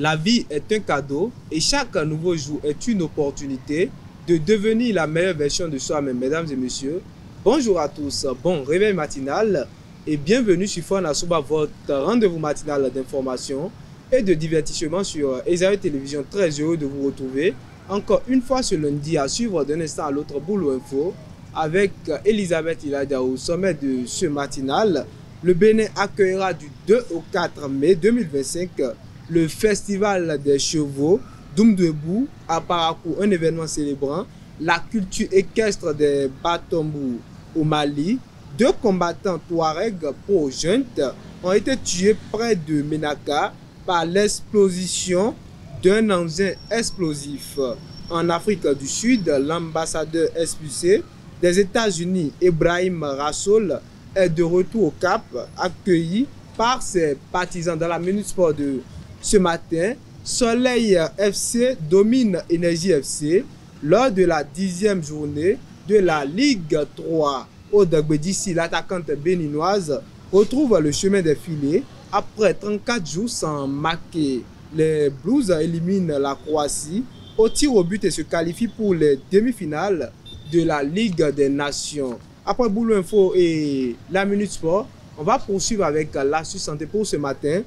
La vie est un cadeau et chaque nouveau jour est une opportunité de devenir la meilleure version de soi-même. Mesdames et messieurs, bonjour à tous, bon réveil matinal et bienvenue sur Fona Souba, votre rendez-vous matinal d'information et de divertissement sur Esaïe Télévision. Très heureux de vous retrouver encore une fois ce lundi à suivre d'un instant à l'autre Boulot Info avec Elisabeth Ilada au sommet de ce matinal. Le Bénin accueillera du 2 au 4 mai 2025 le Festival des Chevaux d'Oumdebou à Parakou, un événement célébrant la culture équestre des Batombou au Mali. 2 combattants Touareg pro-junte ont été tués près de Ménaka par l'explosion d'un engin explosif. En Afrique du Sud, l'ambassadeur expulsé des États-Unis, Ibrahim Rassoul, est de retour au Cap, accueilli par ses partisans dans la Minute Sport de ce matin. Soleil FC domine Énergie FC lors de la 10e journée de la Ligue 3. Odagbedissi, l'attaquante béninoise, retrouve le chemin des filets après 34 jours sans marquer. Les Blues éliminent la Croatie au tir au but et se qualifient pour les demi-finales de la Ligue des Nations. Après Boulot Info et la Minute Sport, on va poursuivre avec l'astuce santé pour ce matin.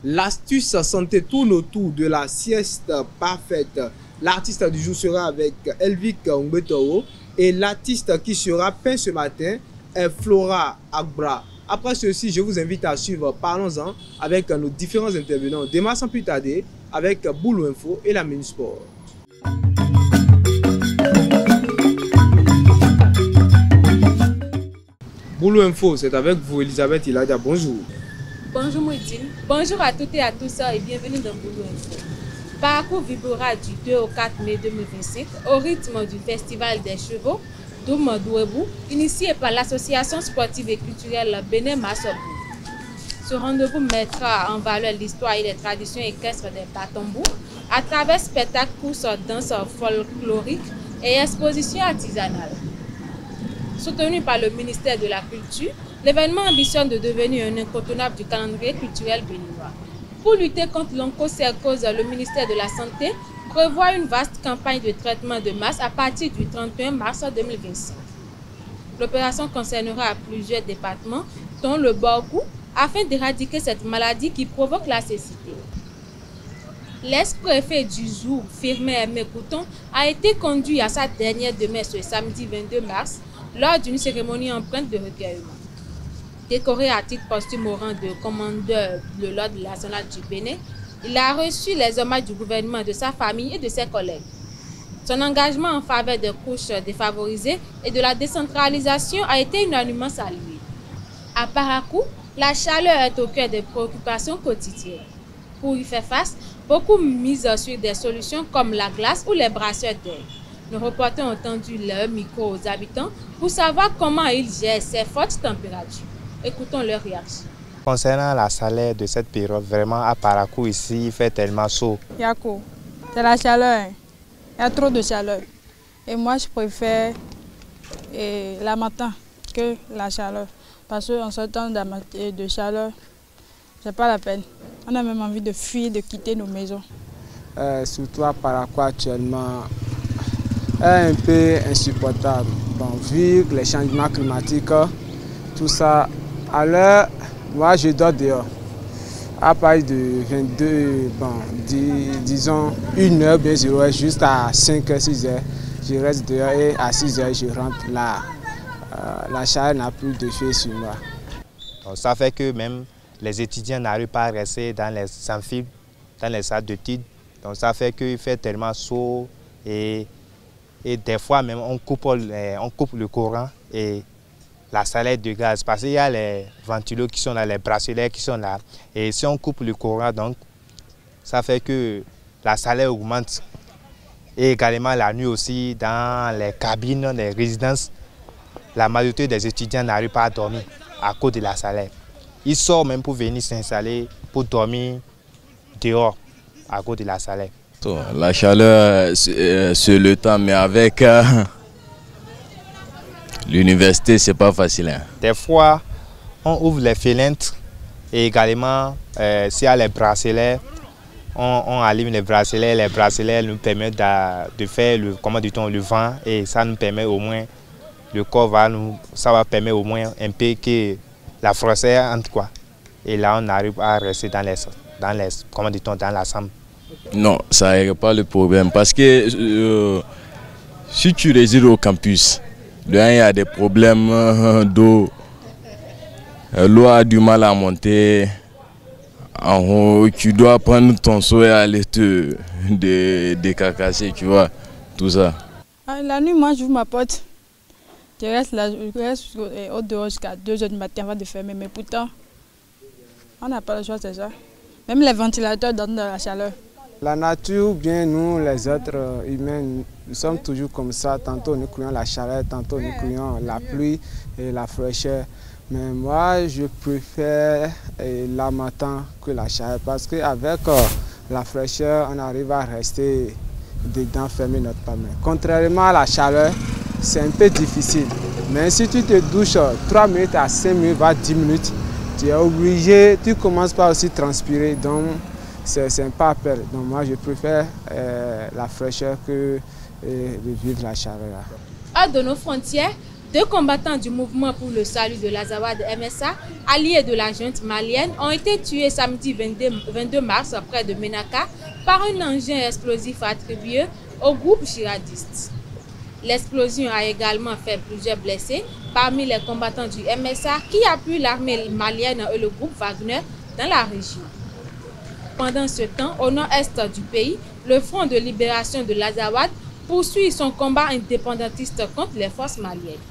L'astuce santé tourne autour de la sieste parfaite. L'artiste du jour sera avec Elvic Ngbetoro et l'artiste qui sera peint ce matin est Flora Agbra. Après ceci, je vous invite à suivre Parlons-en avec nos différents intervenants. Démarre sans plus tarder avec Boulot Info et la Minute Sport. Boulot Info, c'est avec vous Elisabeth Ilada. Bonjour. Bonjour Mouidine. Bonjour à toutes et à tous et bienvenue dans Boulot Info. Parakou vibrera du 2 au 4 mai 2025 au rythme du Festival des Chevaux d'Oumdebou, initié par l'association sportive et culturelle Bénin Massobou. Ce rendez-vous mettra en valeur l'histoire et les traditions équestres des Batombou à travers spectacles, courses, danses folkloriques et expositions artisanales. Soutenu par le ministère de la Culture, l'événement ambitionne de devenir un incontournable du calendrier culturel béninois. Pour lutter contre l'onchocercose, le ministère de la Santé prévoit une vaste campagne de traitement de masse à partir du 31 mars 2025. L'opération concernera plusieurs départements, dont le Borgou, afin d'éradiquer cette maladie qui provoque la cécité. L'ex-préfet du jour, Firmin Aimé Couton, a été conduit à sa dernière demeure ce samedi 22 mars lors d'une cérémonie empreinte de recueillement. Décoré à titre posthume au rang de commandeur de l'ordre national du Bénin, il a reçu les hommages du gouvernement, de sa famille et de ses collègues. Son engagement en faveur des couches défavorisées et de la décentralisation a été unanimement salué. À Parakou, la chaleur est au cœur des préoccupations quotidiennes. Pour y faire face, beaucoup misent sur des solutions comme la glace ou les brasseurs d'air. Nos reporters ont tendu leur micro aux habitants pour savoir comment ils gèrent ces fortes températures. Écoutons leur réaction. Concernant la chaleur de cette période, vraiment à Parakou ici, il fait tellement chaud. Yako, c'est la chaleur. Il y a trop de chaleur. Et moi, je préfère la matin que la chaleur. Parce qu'en ce temps de chaleur, c'est pas la peine. On a même envie de fuir, de quitter nos maisons. Surtout à Parakou actuellement, est un peu insupportable. Bon, vu les changements climatiques, tout ça, alors moi je dors dehors. À partir de 22, bon, disons 1h, bien 0h, jusqu'à 5h, 6h, je reste dehors et à 6h, je rentre là. La chaleur n'a plus de fait sur moi. Donc, ça fait que même les étudiants n'arrivent pas à rester dans les amphis, dans les salles d'études. Donc ça fait qu'il fait tellement chaud et des fois même on coupe le courant et la chaleur de gaz parce qu'il y a les ventilos qui sont là, les bracelets qui sont là. Et si on coupe le courant, donc ça fait que la chaleur augmente. Et également la nuit aussi, dans les cabines, les résidences, la majorité des étudiants n'arrivent pas à dormir à cause de la chaleur. Ils sortent même pour venir s'installer, pour dormir dehors à cause de la chaleur. La chaleur, c'est le temps, mais avec l'université, c'est pas facile. Hein. Des fois, on ouvre les fenêtres et également s'il y a les bracelets, on allume les bracelets nous permettent de faire le vent et ça nous permet au moins, le corps ça va permettre au moins un peu que la fraîcheur entre quoi. Et là on arrive à rester dans la chambre. Non, ça n'est pas le problème parce que si tu résides au campus, il y a des problèmes d'eau, l'eau a du mal à monter. En haut, tu dois prendre ton seau et aller te décacasser, tu vois, tout ça. La nuit, moi, j'ouvre ma porte. Je reste au dehors jusqu'à 2 h du matin avant de fermer. Mais pourtant, on n'a pas le choix, c'est ça. Même les ventilateurs donnent de la chaleur. La nature, bien nous, les êtres humains, nous sommes toujours comme ça. Tantôt nous crions la chaleur, tantôt nous crions la pluie et la fraîcheur. Mais moi, je préfère la matin que la chaleur parce qu'avec la fraîcheur, on arrive à rester dedans, fermer notre palme. Contrairement à la chaleur, c'est un peu difficile. Mais si tu te douches 3 minutes à 5 minutes, voire 10 minutes, tu es obligé, tu commences par aussi transpirer. Donc, c'est un pas à perdre. Donc, moi, je préfère la fraîcheur que de vivre la chaleur. Hors de nos frontières, 2 combattants du mouvement pour le salut de l'Azawad MSA, alliés de la junte malienne, ont été tués samedi 22 mars près de Menaka par un engin explosif attribué au groupe djihadiste. L'explosion a également fait plusieurs blessés parmi les combattants du MSA qui appuient l'armée malienne et le groupe Wagner dans la région. Pendant ce temps, au nord-est du pays, le Front de libération de l'Azawad poursuit son combat indépendantiste contre les forces maliennes.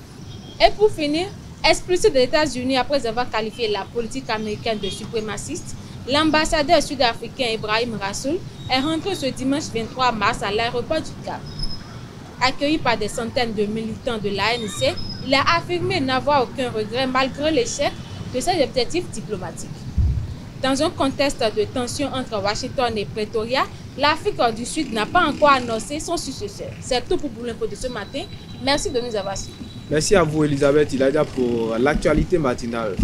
Et pour finir, expulsé des États-Unis après avoir qualifié la politique américaine de suprémaciste, l'ambassadeur sud-africain Ibrahim Rassoul est rentré ce dimanche 23 mars à l'aéroport du Cap. Accueilli par des centaines de militants de l'ANC, il a affirmé n'avoir aucun regret malgré l'échec de ses objectifs diplomatiques. Dans un contexte de tension entre Washington et Pretoria, l'Afrique du Sud n'a pas encore annoncé son successeur. C'est tout pour l'info de ce matin. Merci de nous avoir suivis. Merci à vous, Elisabeth Iladia, pour l'actualité matinale.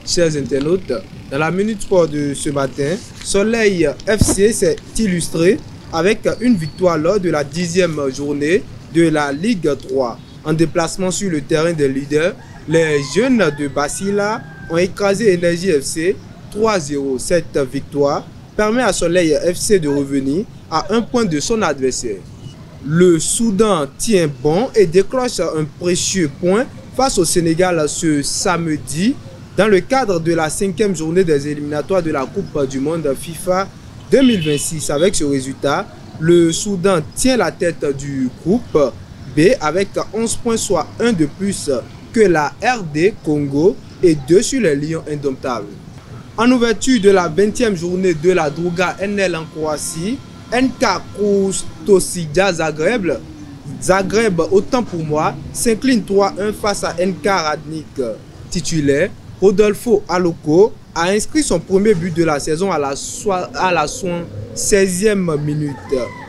Chers internautes, dans la Minute Sport de ce matin, Soleil FC s'est illustré avec une victoire lors de la 10e journée de la Ligue 3. En déplacement sur le terrain des leaders, les jeunes de Basila ont écrasé Énergie FC 3-0. Cette victoire permet à Soleil FC de revenir à 1 point de son adversaire. Le Soudan tient bon et décroche un précieux point face au Sénégal ce samedi dans le cadre de la 5e journée des éliminatoires de la Coupe du Monde FIFA 2026. Avec ce résultat, le Soudan tient la tête du groupe B avec 11 points, soit 1 de plus que la RD Congo et 2 sur les Lions indomptables. En ouverture de la 20e journée de la Druga NL en Croatie, NK Kustosija Zagreb, autant pour moi, s'incline 3-1 face à NK Radnik. Titulaire, Rodolfo Aloko a inscrit son premier but de la saison à la 16e minute.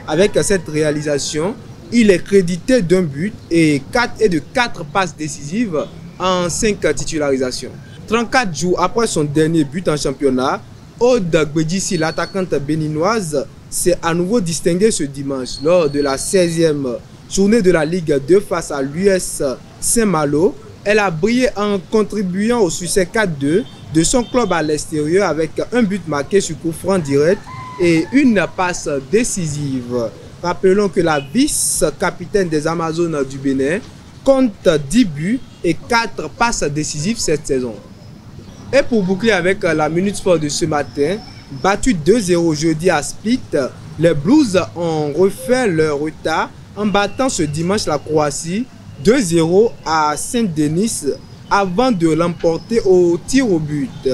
Avec cette réalisation, il est crédité d'1 but et de 4 passes décisives en 5 titularisations. 34 jours après son dernier but en championnat, Aude Gbedissi, l'attaquante béninoise, s'est à nouveau distinguée ce dimanche lors de la 16e journée de la Ligue 2 face à l'US Saint-Malo. Elle a brillé en contribuant au succès 4-2 de son club à l'extérieur avec un but marqué sur coup franc direct et une passe décisive. Rappelons que la vice-capitaine des Amazones du Bénin compte 10 buts et 4 passes décisives cette saison. Et pour boucler avec la Minute Sport de ce matin, battu 2-0 jeudi à Split, les Blues ont refait leur retard en battant ce dimanche la Croatie 2-0 à Saint-Denis avant de l'emporter au tir au but.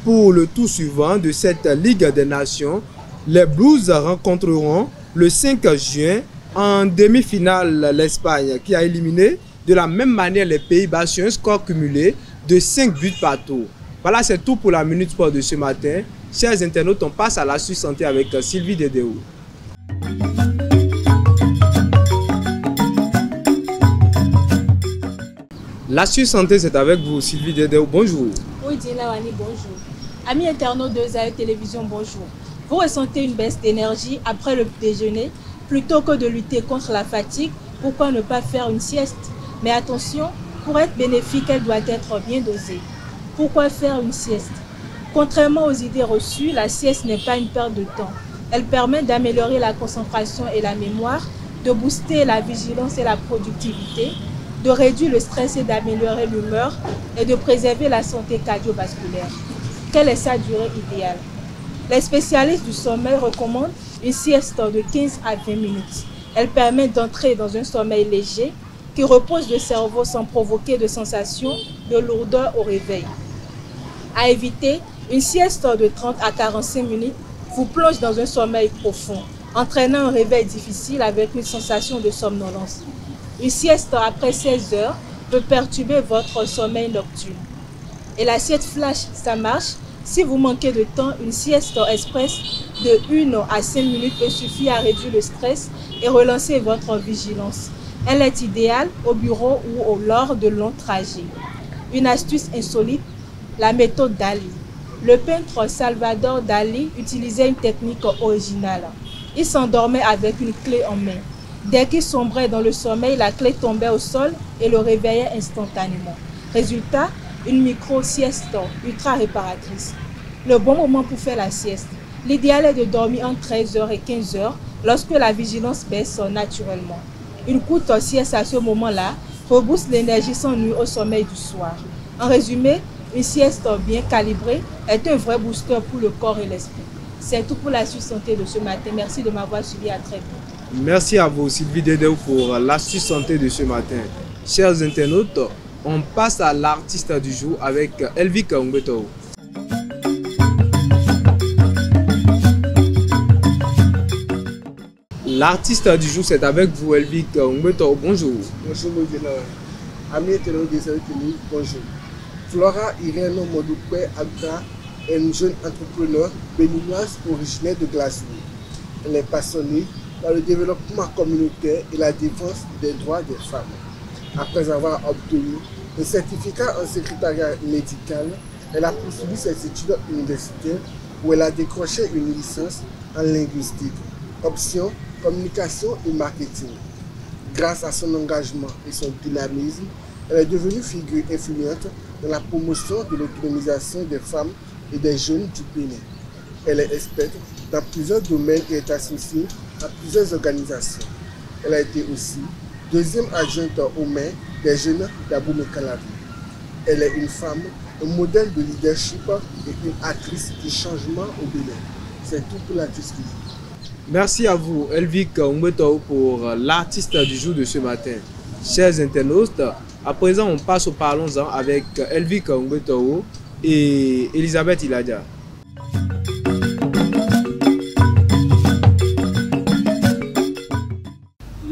Pour le tour suivant de cette Ligue des Nations, les Blues rencontreront le 5 juin en demi-finale l'Espagne qui a éliminé de la même manière les Pays-Bas sur un score cumulé de 5 buts partout. Voilà, c'est tout pour la Minute Sport de ce matin. Chers internautes, on passe à l'astuce santé avec Sylvie Dédéou. L'astuce santé, c'est avec vous, Sylvie Dedeo. Bonjour. Oui, Dinawani, bonjour. Amis internautes de Zaï Télévision, bonjour. Vous ressentez une baisse d'énergie après le déjeuner? Plutôt que de lutter contre la fatigue, pourquoi ne pas faire une sieste? Mais attention, pour être bénéfique, elle doit être bien dosée. Pourquoi faire une sieste? Contrairement aux idées reçues, la sieste n'est pas une perte de temps. Elle permet d'améliorer la concentration et la mémoire, de booster la vigilance et la productivité, de réduire le stress et d'améliorer l'humeur et de préserver la santé cardiovasculaire. Quelle est sa durée idéale? Les spécialistes du sommeil recommandent une sieste de 15 à 20 minutes. Elle permet d'entrer dans un sommeil léger qui repose le cerveau sans provoquer de sensation de lourdeur au réveil. À éviter, une sieste de 30 à 45 minutes vous plonge dans un sommeil profond, entraînant un réveil difficile avec une sensation de somnolence. Une sieste après 16 heures peut perturber votre sommeil nocturne. Et la sieste flash, ça marche. Si vous manquez de temps, une sieste express de 1 à 5 minutes peut suffire à réduire le stress et relancer votre vigilance. Elle est idéale au bureau ou lors de longs trajets. Une astuce insolite, la méthode Dali. Le peintre Salvador Dali utilisait une technique originale. Il s'endormait avec une clé en main. Dès qu'il sombrait dans le sommeil, la clé tombait au sol et le réveillait instantanément. Résultat, une micro-sieste ultra réparatrice. Le bon moment pour faire la sieste. L'idéal est de dormir entre 13h et 15h lorsque la vigilance baisse naturellement. Une courte sieste à ce moment-là rebooste l'énergie sans nuire au sommeil du soir. En résumé, une sieste bien calibrée est un vrai booster pour le corps et l'esprit. C'est tout pour l'astuce santé de ce matin. Merci de m'avoir suivi. À très vite. Merci à vous, Sylvie Dedeo, pour l'astuce santé de ce matin. Chers internautes, on passe à l'artiste du jour avec Elvik Ngbeto. L'artiste du jour, c'est avec vous, Elvik Ngbeto. Bonjour. Bonjour, amis internautes des États-Unis, bonjour. Flora Irène Modoupe Abra est une jeune entrepreneur béninoise originaire de Glasgow. Elle est passionnée par le développement communautaire et la défense des droits des femmes. Après avoir obtenu un certificat en secrétariat médical, elle a poursuivi ses études universitaires où elle a décroché une licence en linguistique, option communication et marketing. Grâce à son engagement et son dynamisme, elle est devenue figure influente dans la promotion de l'autonomisation des femmes et des jeunes du Bénin. Elle est experte dans plusieurs domaines et est associée à plusieurs organisations. Elle a été aussi deuxième adjointe au maire des jeunes d'Abomey-Calavi. Elle est une femme, un modèle de leadership et une actrice du changement au Bénin. C'est tout pour la discussion. Merci à vous, Elvik Ngbeto, pour l'artiste du jour de ce matin. Chers internautes, à présent, on passe au Parlons-en avec Elvik Ngbeto et Elisabeth Iladia.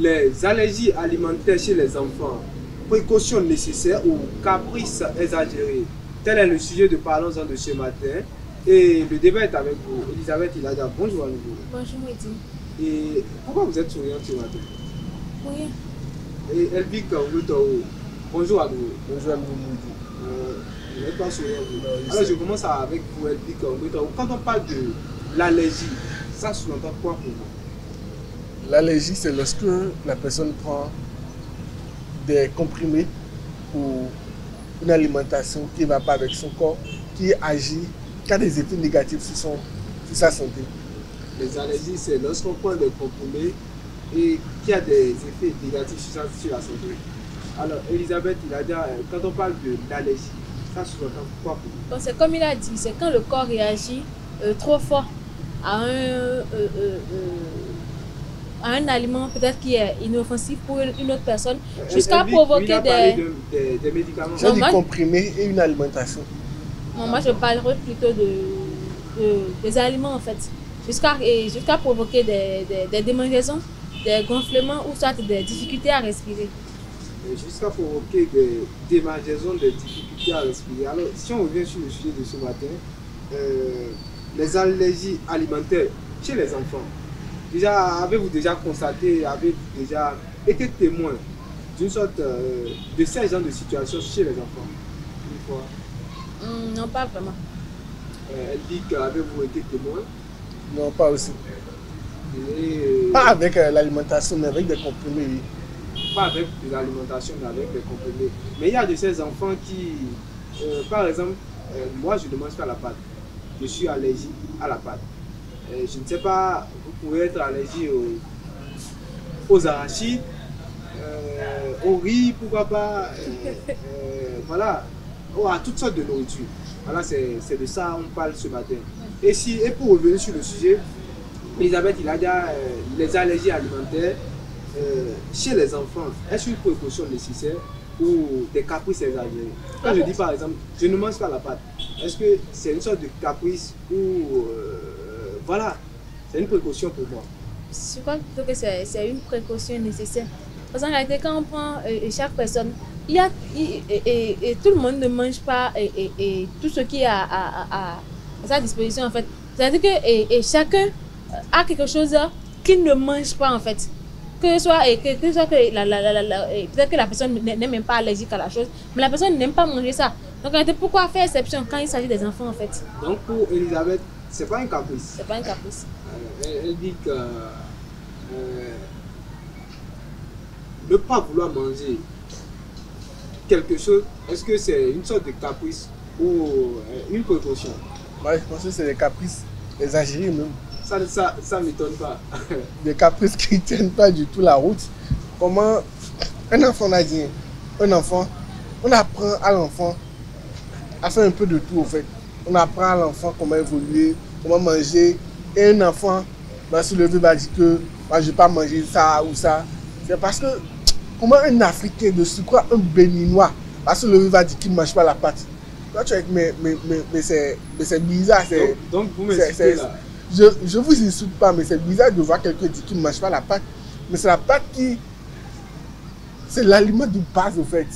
Les allergies alimentaires chez les enfants, précautions nécessaires ou caprices exagérés. Tel est le sujet de Parlons-en de ce matin. Et le débat est avec vous. Elisabeth Iladia, bonjour à nouveau. Bonjour, Edine. Et pourquoi vous êtes souriante ce matin? Oui. Et Elvik Ngbeto, bonjour à nouveau. Bonjour à vous. Vous n'êtes pas souriant. Alors je commence avec vous, Elvik Ngbeto. Quand on parle de l'allergie, ça sous-entend quoi pour vous? L'allergie, c'est lorsque la personne prend des comprimés pour une alimentation qui ne va pas avec son corps, qui agit, qui a des effets négatifs sur sa santé. Les allergies, c'est lorsqu'on prend des comprimés et qui a des effets négatifs sur la santé. Alors, Elisabeth, quand on parle de l'allergie, ça sous-entend quoi pour vous? Donc, c'est comme il a dit, c'est quand le corps réagit trop fort à un aliment peut-être qui est inoffensif pour une autre personne, jusqu'à provoquer des médicaments. J'ai dit comprimés et une alimentation. Non, moi je parlerai plutôt des aliments en fait, jusqu'à provoquer des démangeaisons, des gonflements ou soit des difficultés à respirer. Jusqu'à provoquer des démangeaisons, des difficultés à respirer. Alors, si on revient sur le sujet de ce matin, les allergies alimentaires chez les enfants. Avez-vous déjà constaté, avez-vous déjà été témoin d'une sorte de ces genres de situation chez les enfants? Une fois. Non, pas vraiment. Elle dit qu'avez-vous été témoin? Non, pas aussi. Et, Pas avec l'alimentation, mais avec des comprimés, oui. pas avec de l'alimentation, mais avec des comprimés. Mais il y a de ces enfants qui, par exemple, moi je ne mange pas la pâte. Je suis allergique à la pâte. Je ne sais pas, vous pouvez être allergique aux arachides, au riz, pourquoi pas, voilà, à toutes sortes de nourriture. Voilà, c'est de ça qu'on parle ce matin. Et pour revenir sur le sujet, Elisabeth, il a déjà les allergies alimentaires chez les enfants. Est-ce une précaution nécessaire ou des caprices exagérés? Quand je dis par exemple, je ne mange pas la pâte, est-ce que c'est une sorte de caprice ou voilà, c'est une précaution pour moi? Je crois plutôt que c'est une précaution nécessaire. Parce qu'en réalité, quand on prend chaque personne, et tout le monde ne mange pas et tout ce qui est à sa disposition en fait. C'est-à-dire que chacun a quelque chose qu'il ne mange pas en fait. Que ce soit peut-être que la personne n'est même pas allergique à la chose, mais la personne n'aime pas manger ça. Donc pourquoi faire exception quand il s'agit des enfants en fait? Donc pour Elisabeth, c'est pas un caprice. C'est pas un caprice. Elle dit que ne pas vouloir manger quelque chose, est-ce que c'est une sorte de caprice ou une précaution? Moi, je pense que c'est des caprices exagérés même. Ça ne m'étonne pas. Des caprices qui ne tiennent pas du tout la route. Comment un enfant a dit, un enfant, on apprend à l'enfant à faire un peu de tout en fait. On apprend à l'enfant comment évoluer, comment manger. Et un enfant va se lever, va dire que moi, je ne vais pas manger ça ou ça. C'est parce que comment un Africain de surcroît, un Béninois, va se lever, va dire qu'il ne mange pas la pâte. Là, tu es avec, mais c'est bizarre. Donc vous m'expliquez là. Je ne vous insulte pas, mais c'est bizarre de voir quelqu'un dire qu'il ne mange pas la pâte. Mais c'est la pâte qui... C'est l'aliment de base, en fait.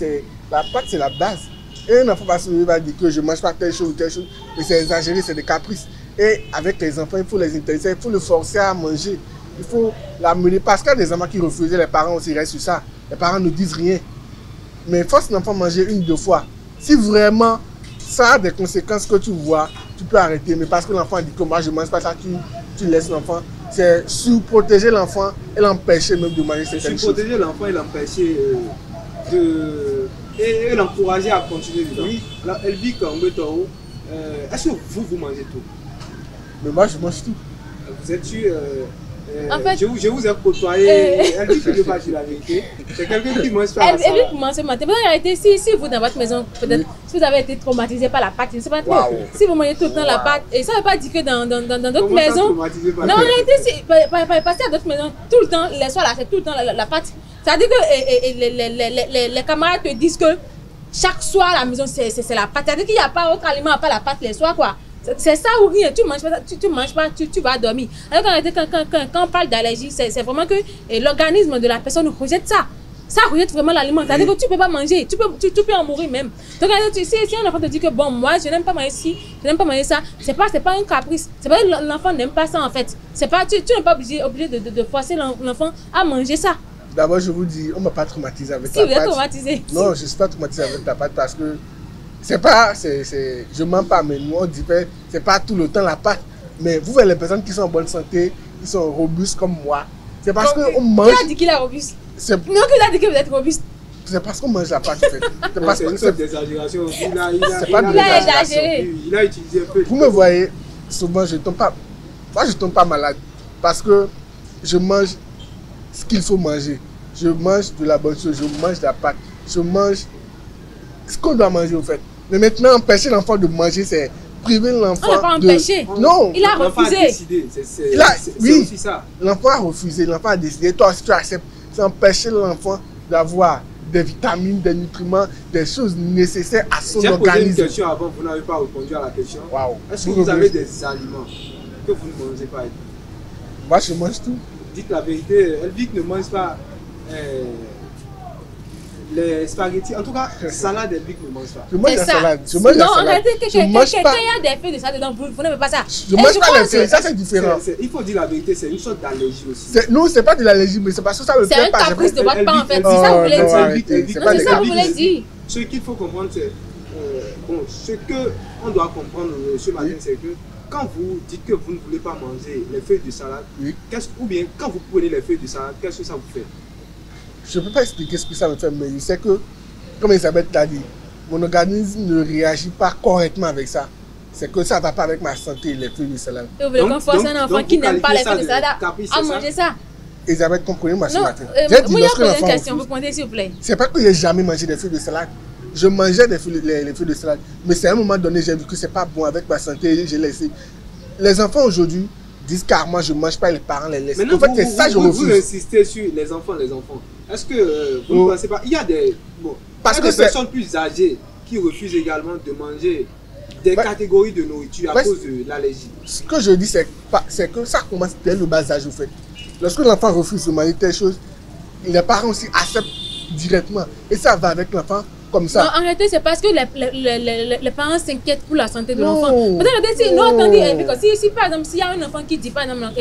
La pâte, c'est la base. Et un enfant va se lever, va dire que je ne mange pas telle chose ou telle chose. Mais c'est exagéré, c'est des caprices. Et avec les enfants, il faut les intéresser, il faut le forcer à manger. Il faut l'amener. Parce qu'il y a des enfants qui refusaient, les parents aussi restent sur ça. Les parents ne disent rien. Mais force l'enfant à manger une, deux fois. Si vraiment ça a des conséquences que tu vois, tu peux arrêter. Mais parce que l'enfant dit que moi je ne mange pas ça, tu laisses l'enfant. C'est surprotéger l'enfant et l'empêcher même de manger certaines choses. Surprotéger l'enfant et l'empêcher et l'encourager à continuer dedans. Oui. Alors, Elvic Mbetoro, est-ce que vous mangez tout? Mais moi je mange tout. Vous êtes sûr en fait, je vous ai côtoyé, elle dit que je ne pas dire la vérité. C'est quelqu'un qui mange pas ça. Elle commence ce matin. En réalité, si vous dans votre maison, peut-être si vous avez été traumatisé par la pâte, je ne sais pas trop. Si vous mangez tout le temps la pâte, et ça ne veut pas dire que dans d'autres maisons. Non, en réalité, passer à d'autres maisons, tout le temps, les soirs là, c'est tout le temps la pâte. C'est-à-dire que les camarades te disent que chaque soir à la maison, c'est la pâte. C'est-à-dire qu'il n'y a pas autre aliment à part la pâte les soirs, quoi. C'est ça ou rien, tu manges pas, tu vas dormir. Alors quand on parle d'allergie, c'est vraiment que l'organisme de la personne rejette ça. Ça rejette vraiment l'aliment. C'est-à-dire que tu ne peux pas manger, tu peux en mourir même. Donc si un enfant te dit que bon, moi je n'aime pas manger ci, je n'aime pas manger ça, c'est pas un caprice. C'est pas que l'enfant n'aime pas ça en fait. C'est pas, tu n'es pas obligé de forcer l'enfant à manger ça. D'abord je vous dis, on ne m'a pas traumatisé avec la pâte. Si vous êtes traumatisé. Non, je ne suis pas traumatisé avec la pâte parce que c'est pas, je mens pas, mais nous on dit que c'est pas tout le temps la pâte. Mais vous voyez les personnes qui sont en bonne santé, qui sont robustes comme moi, c'est parce qu'on mange. Qui a dit qu'il est robuste? Non, qui a dit que vous êtes robuste? C'est parce qu'on mange la pâte en fait. C'est une sorte d'exagération. Il a exagéré. Il a utilisé un peu. Vous me voyez, souvent je tombe pas. Moi je tombe pas malade parce que je mange ce qu'il faut manger. Je mange de la bonne chose, je mange de la pâte, je mange ce qu'on doit manger en fait. Mais maintenant, empêcher l'enfant de manger, c'est priver l'enfant. On n'a pas empêché. Non. Il a refusé. C'est aussi ça. L'enfant a refusé, l'enfant a décidé. Toi aussi, tu acceptes. C'est empêcher l'enfant d'avoir des vitamines, des nutriments, des choses nécessaires à son organisme. J'ai posé une question avant, vous n'avez pas répondu à la question. Wow. Est-ce que vous avez des aliments que vous ne mangez pas? Moi, je mange tout. Dites la vérité, Elvic ne mange pas les spaghettis, en tout cas, salade et bic ne mange pas. Je mange C'est la ça. salade. Je mange la Non, salade. arrêtez, Je mange quand pas. il y a des feuilles de salade dedans, vous n'aimez pas ça. Je mange pas les feuilles. Ça, c'est différent. Il faut dire la vérité, c'est une sorte d'allergie aussi. Non, c'est pas de l'allergie, mais c'est parce que ça me C'est plaît un pas. caprice de J'aimerais- votre part en fait. Oh, C'est ça que vous voulez non, dire. arrêtez, c'est Non, pas c'est des ça que vous caprices. voulez dire. Ce qu'il faut comprendre, c'est. Bon, ce qu'on doit comprendre ce matin, Oui. c'est que quand vous dites que vous ne voulez pas manger les feuilles de salade, Oui. ou bien quand vous prenez les feuilles de salade, qu'est-ce que ça vous fait? Je ne peux pas expliquer ce que ça me fait, mais je sais que, comme Elisabeth l'a dit, mon organisme ne réagit pas correctement avec ça. C'est que ça ne va pas avec ma santé, les feuilles de salade. Et vous voulez qu'on force un enfant donc qui vous n'aime pas les qualifiez feuilles de ça de salade caprice, à c'est ça? manger ça. Elisabeth, comprenez-moi ce Non, matin. J'ai dit, moi, il y a lorsque posé l'enfant une question, vous refuse, pointez s'il vous plaît. c'est pas que j'ai jamais mangé des feuilles de salade. Je mangeais les feuilles de salade. Mais c'est à un moment donné, j'ai vu que c'est pas bon avec ma santé, j'ai laissé. Les enfants aujourd'hui disent carrément je ne mange pas et les parents les laissent. Maintenant, En fait, c'est ça que je vous refuse. insistez sur les enfants. Est-ce que vous ne pensez pas? Il y a des, Parce il y a que des c'est- personnes plus âgées qui refusent également de manger des Ouais. catégories de nourriture à Ouais. cause de l'allergie. Ce que je dis, c'est que ça commence dès le bas âge, au fait. Lorsque l'enfant refuse de manger telle chose, les parents aussi acceptent directement. Et ça va avec l'enfant comme Non, ça. arrêtez, c'est parce que les parents s'inquiètent pour la santé de Non. l'enfant. Peut-être que si, non, Non. attendez, si par exemple, s'il y a un enfant qui dit par exemple,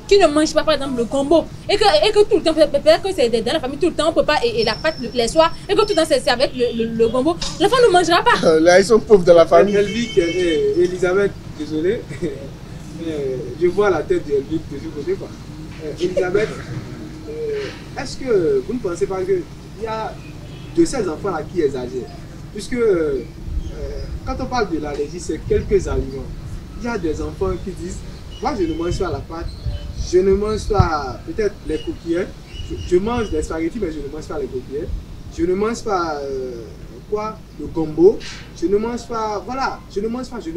qui ne mange pas par exemple le combo, et que tout le temps, peut-être que c'est dans la famille, tout le temps, on peut pas, et la pâte les soirs, et que tout le temps c'est avec le combo, l'enfant ne mangera pas. Là, ils sont pauvres dans la famille. Elvic et Elisabeth, désolé, mais je vois la tête d'Elvic de ce côté. Quoi. Elisabeth, est-ce que vous ne pensez pas qu'il y a de ces enfants-là qui exagèrent? Puisque quand on parle de l'allergie, c'est quelques aliments. Il y a des enfants qui disent, moi je ne mange pas la pâte, je ne mange pas peut-être les coquillettes, je mange des spaghettis mais je ne mange pas les coquillettes, je ne mange pas le gombo, je ne mange pas, voilà, je ne mange pas.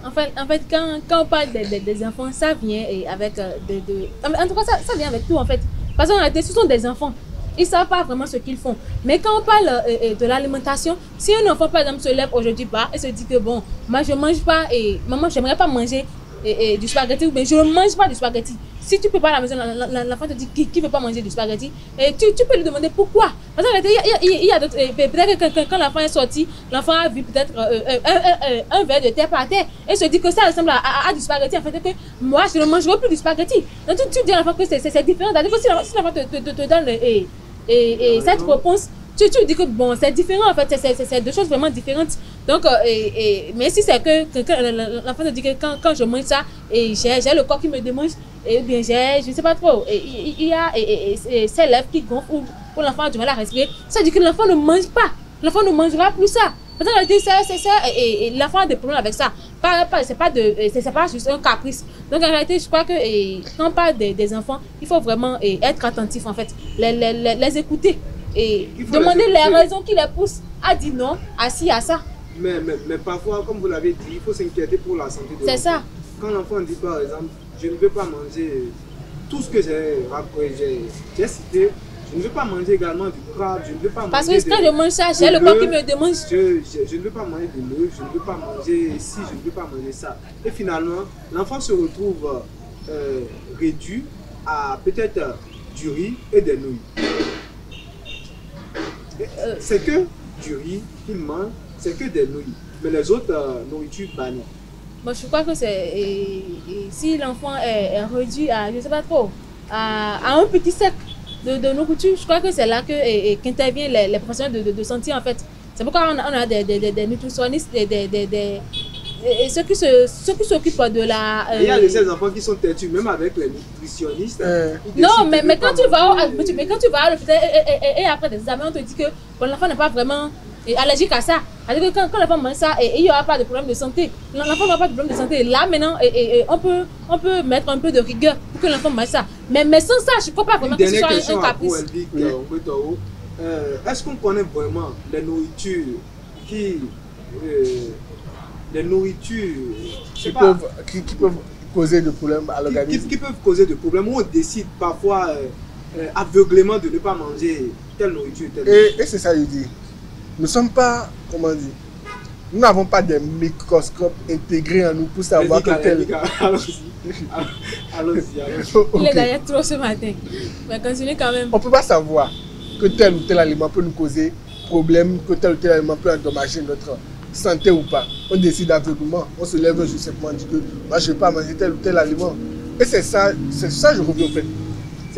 En fait, quand on parle des enfants, ça vient avec en tout cas, ça vient avec tout en fait. Parce qu'en réalité, ce sont des enfants. Ils ne savent pas vraiment ce qu'ils font. Mais quand on parle de l'alimentation, si un enfant, par exemple, se lève aujourd'hui et se dit que bon, moi je ne mange pas, et maman, j'aimerais pas manger du spaghetti, ou bien je ne mange pas du spaghetti. Si tu ne peux pas à la maison, l'enfant te dit qu'il ne veut pas manger du spaghetti, et tu peux lui demander pourquoi. Parce qu'en réalité, il y a d'autres. Peut-être que quand l'enfant est sorti, l'enfant a vu peut-être un verre de terre par terre et se dit que ça ressemble à du spaghetti. En fait, que moi, je ne mangerai plus du spaghetti. Donc, tu dis à l'enfant que c'est différent. C'est-à-dire que si l'enfant te donne cette réponse, tu dis que bon, c'est différent en fait, c'est deux choses vraiment différentes. Donc, mais si c'est que l'enfant te dit que quand je mange ça, et j'ai le corps qui me démange, et bien je ne sais pas trop, il y a ces lèvres qui gonflent ou l'enfant a du mal à respirer, ça veut dire que l'enfant ne mange pas, l'enfant ne mangera plus ça. Parce qu'en réalité, c'est ça, et l'enfant a des problèmes avec ça. C'est pas juste un caprice. Donc en réalité, je crois que quand on parle des enfants, il faut vraiment être attentif en fait, les écouter. Et demander les raisons qui les poussent à dire non, à ci, à ça. Mais parfois, comme vous l'avez dit, il faut s'inquiéter pour la santé de l'enfant. C'est ça. Quand l'enfant dit par exemple, je ne veux pas manger tout ce que j'ai cité, je ne veux pas manger également du crabe, je ne veux pas manger. Parce que quand je mange ça, j'ai le corps qui me demande. Je ne veux pas manger de l'œuf, je ne veux pas manger ci, je ne veux pas manger ça. Et finalement, l'enfant se retrouve réduit à peut-être du riz et des nouilles. C'est que du riz qu'il mange, c'est que des nouilles. Mais les autres nourritures bannies. Bon, je crois que c'est si l'enfant est réduit à, je ne sais pas trop, à un petit sac de nourriture, je crois que c'est là qu'interviennent les professionnels de santé en fait. C'est pourquoi on a des nutritionnistes, ceux qui s'occupent de la... Il y a de ces enfants qui sont têtus, même avec les nutritionnistes. Non, mais quand tu vas à l'hôpital et après des examens, on te dit que bon, l'enfant n'est pas vraiment allergique à ça. C'est-à-dire que quand l'enfant mange ça, il n'y aura pas de problème de santé. L'enfant n'aura pas de problème de santé. Là, maintenant, on peut mettre un peu de rigueur pour que l'enfant mange ça. Mais sans ça, je ne crois pas vraiment que ce soit un caprice. Est-ce qu'on connaît vraiment les nourritures qui peuvent causer des problèmes à l'organisme? Qui peuvent causer des problèmes, où on décide parfois aveuglément de ne pas manger telle nourriture. Et c'est ça, je dis. Nous ne sommes pas, comment dire, nous n'avons pas des microscopes intégrés en nous pour savoir que tel... Allons-y. Il est d'ailleurs trop ce matin. Mais continuez quand même. On ne peut pas savoir. que tel ou tel aliment peut nous causer problème, que tel ou tel aliment peut endommager notre santé ou pas. On décide aveuglement, on se lève un jour simplement, on dit que moi je ne vais pas manger tel ou tel aliment. Et c'est ça, je reviens au fait.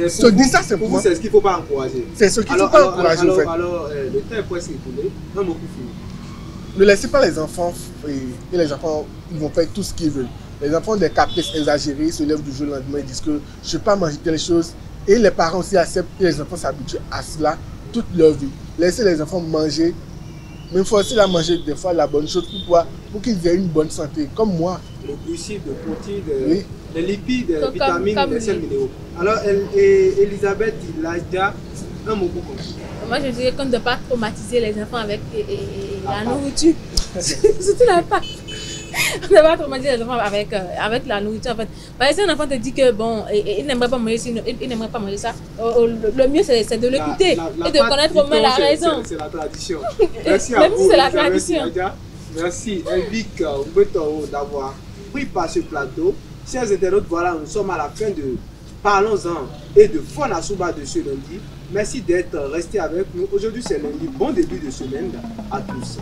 C'est pour vous, c'est ce qu'il ne faut pas encourager. C'est ce qu'il ne faut pas encourager au fait. Alors, le temps est presque écoulé, un mot pour finir. Ne laissez pas les enfants, et les enfants, ils vont faire tout ce qu'ils veulent. Les enfants ont des caprices exagérés, ils se lèvent du jour au lendemain, ils disent que je ne vais pas manger telle chose. Et les parents aussi acceptent et les enfants s'habituent à cela toute leur vie. Laissez les enfants manger, mais il faut aussi la manger des fois la bonne chose. Pourquoi? Pour qu'ils aient une bonne santé, comme moi. Les glucides, les protéines, oui. Les lipides, les vitamines, les sels minéraux. Alors, Elisabeth, il a déjà un mot pour conclure. Moi, je dirais qu'on ne doit pas traumatiser les enfants avec la nourriture. Surtout la pâte. On ne doit pas traumatiser les enfants avec la nourriture. En fait. Parce que si un enfant te dit que bon, il n'aimerait pas manger ça, le mieux c'est de l'écouter et de connaître au moins la raison. C'est la tradition. Merci à vous. Si c'est la tradition. Merci Elvic Mbetoro d'avoir pris par ce plateau. Chers internautes, voilà, nous sommes à la fin de Parlons-en et de Fona Souba de ce lundi. Merci d'être restés avec nous. Aujourd'hui, c'est lundi. Bon début de semaine à tous.